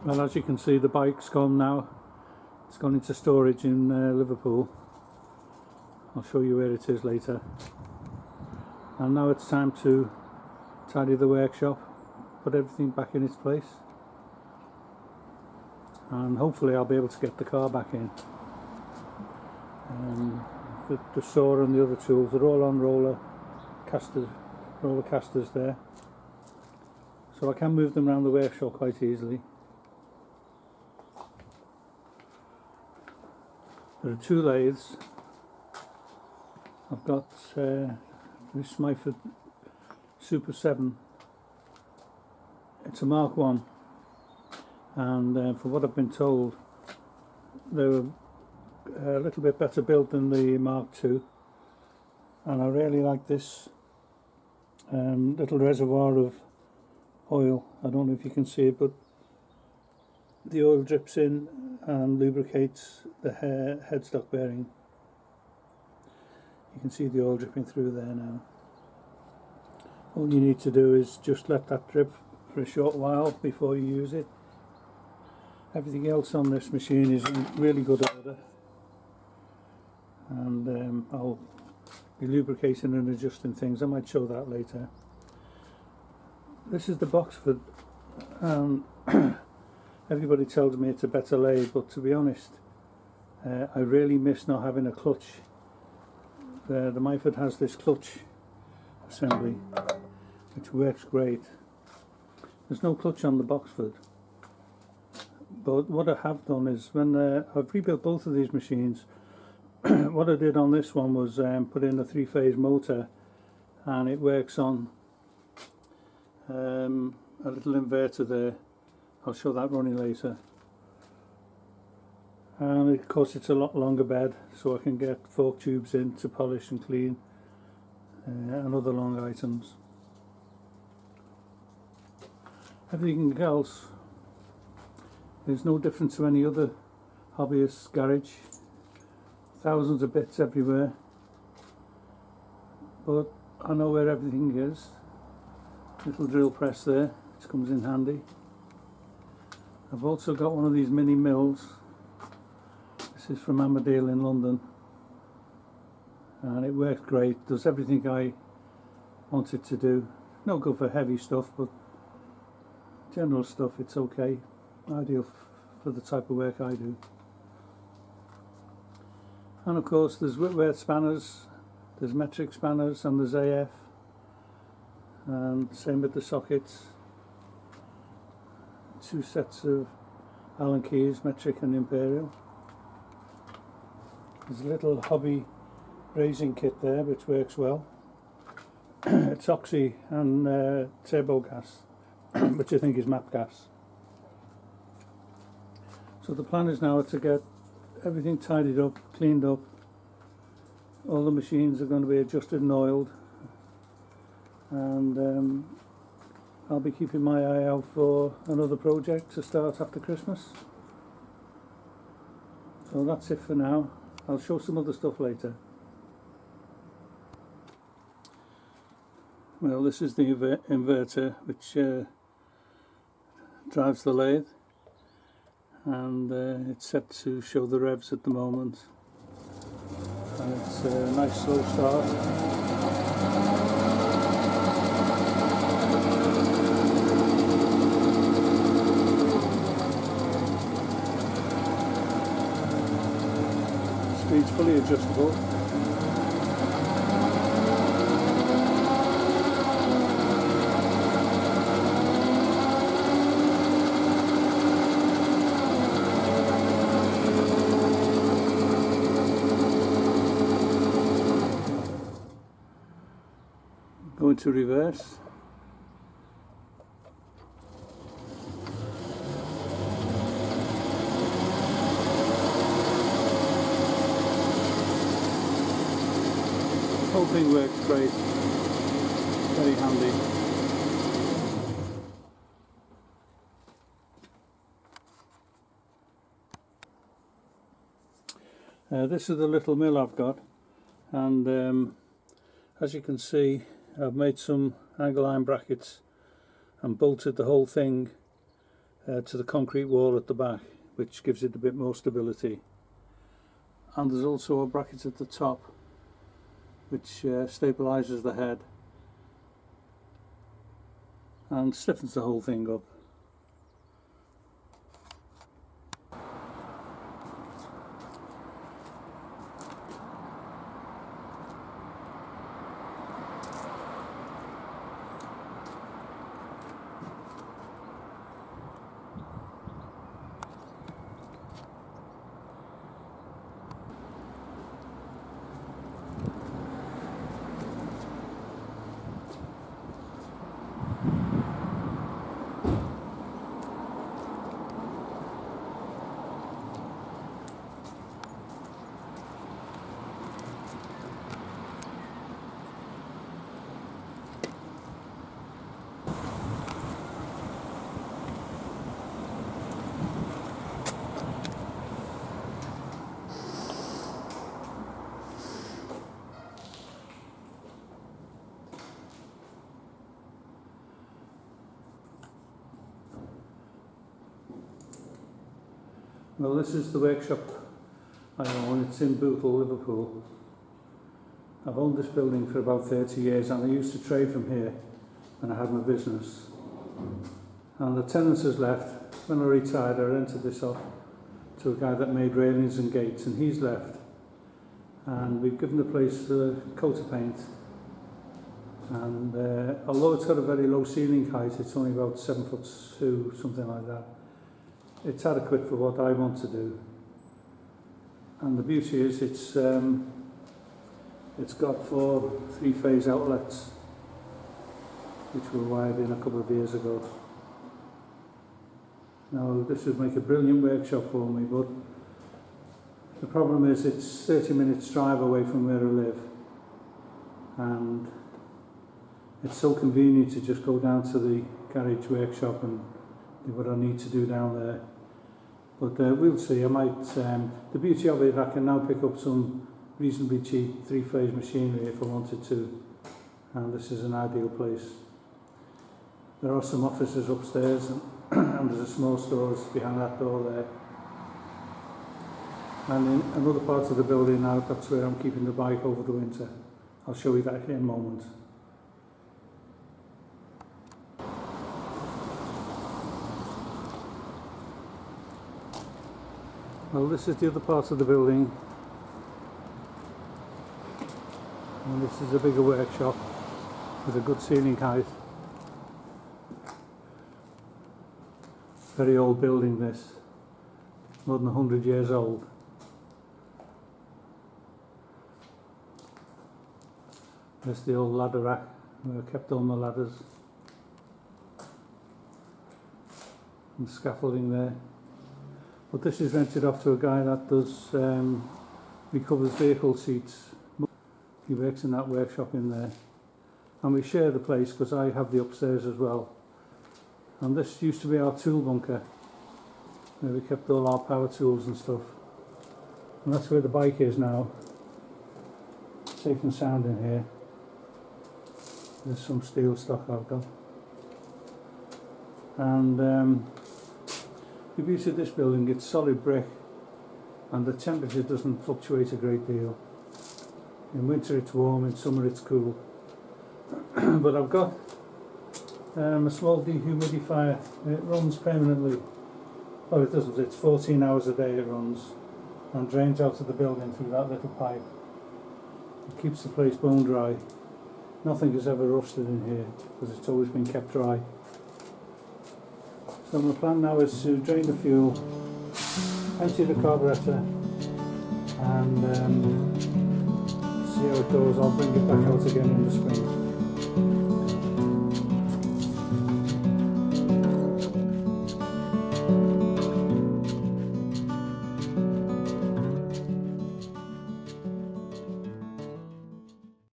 Well, as you can see, the bike's gone now. It's gone into storage in Liverpool. I'll show you where it is later. And now it's time to tidy the workshop, put everything back in its place, and hopefully I'll be able to get the car back in. The saw and the other tools are all on roller casters there, so I can move them around the workshop quite easily. There are two lathes. I've got this Myford Super 7. It's a Mark 1, and from what I've been told, they're a little bit better built than the Mark 2, and I really like this little reservoir of oil. I don't know if you can see it, but the oil drips in and lubricates the headstock bearing. You can see the oil dripping through there now. All you need to do is just let that drip for a short while before you use it. Everything else on this machine is in really good order, and I'll be lubricating and adjusting things. I might show that later. This is the Boxford, and everybody tells me it's a better lathe, but to be honest, I really miss not having a clutch. The Myford has this clutch assembly which works great. There's no clutch on the Boxford, but what I have done is, when I've rebuilt both of these machines, what I did on this one was put in a 3-phase motor, and it works on a little inverter there. I'll show that running later. And of course it's a lot longer bed, so I can get fork tubes in to polish and clean and other long items. Everything else is no different to any other hobbyist garage. Thousands of bits everywhere, but I know where everything is. Little drill press there, which comes in handy. I've also got one of these mini mills. This is from Amadale in London, and it works great, does everything I want it to do. No good for heavy stuff, but general stuff it's okay. Ideal for the type of work I do. And of course there's Whitworth spanners, there's metric spanners, and there's AF, and same with the sockets. Two sets of Allen keys, metric and imperial. There's a little hobby brazing kit there which works well. It's oxy and turbo gas, which I think is MAP gas. So the plan is now to get everything tidied up, cleaned up. All the machines are going to be adjusted and oiled, and I'll be keeping my eye out for another project to start after Christmas. So that's it for now. I'll show some other stuff later. Well, this is the inverter which drives the lathe, and it's set to show the revs at the moment, and it's a nice slow start. Speed's fully adjustable. Go into reverse. The whole thing works great, very handy. This is the little mill I've got, and as you can see, I've made some angle iron brackets and bolted the whole thing to the concrete wall at the back, which gives it a bit more stability. And there's also a bracket at the top which stabilises the head and stiffens the whole thing up. Well, this is the workshop I own. It's in Bootle, Liverpool. I've owned this building for about 30 years and I used to trade from here when I had my business. And the tenants has left. When I retired, I rented this off to a guy that made railings and gates, and he's left. And we've given the place a coat of paint. And although it's got a very low ceiling height, it's only about 7'2", something like that. It's adequate for what I want to do. And the beauty is it's got 4 3-phase outlets which were wired in a couple of years ago. Now this would make a brilliant workshop for me, but the problem is it's 30 minutes drive away from where I live, and it's so convenient to just go down to the garage workshop and do what I need to do down there. But we'll see. I might. The beauty of it, I can now pick up some reasonably cheap 3-phase machinery if I wanted to, and this is an ideal place. There are some offices upstairs, and there's a small stores behind that door there. And in another part of the building now, that's where I'm keeping the bike over the winter. I'll show you that in a moment. Well, this is the other part of the building, and this is a bigger workshop with a good ceiling height. Very old building, this, more than 100 years old. There's the old ladder rack where I kept all my ladders, and scaffolding there. But this is rented off to a guy that does recovers vehicle seats. He works in that workshop in there, and we share the place because I have the upstairs as well. And this used to be our tool bunker where we kept all our power tools and stuff, and that's where the bike is now. Safe and sound in here. There's some steel stock I've got, and the beauty of this building, it's solid brick and the temperature doesn't fluctuate a great deal. In winter it's warm, in summer it's cool. But I've got a small dehumidifier. It runs permanently. Well, it doesn't, it's 14 hours a day it runs, and drains out of the building through that little pipe. It keeps the place bone dry. Nothing has ever rusted in here because it's always been kept dry. So my plan now is to drain the fuel, empty the carburettor, and see how it goes. I'll bring it back out again in the spring.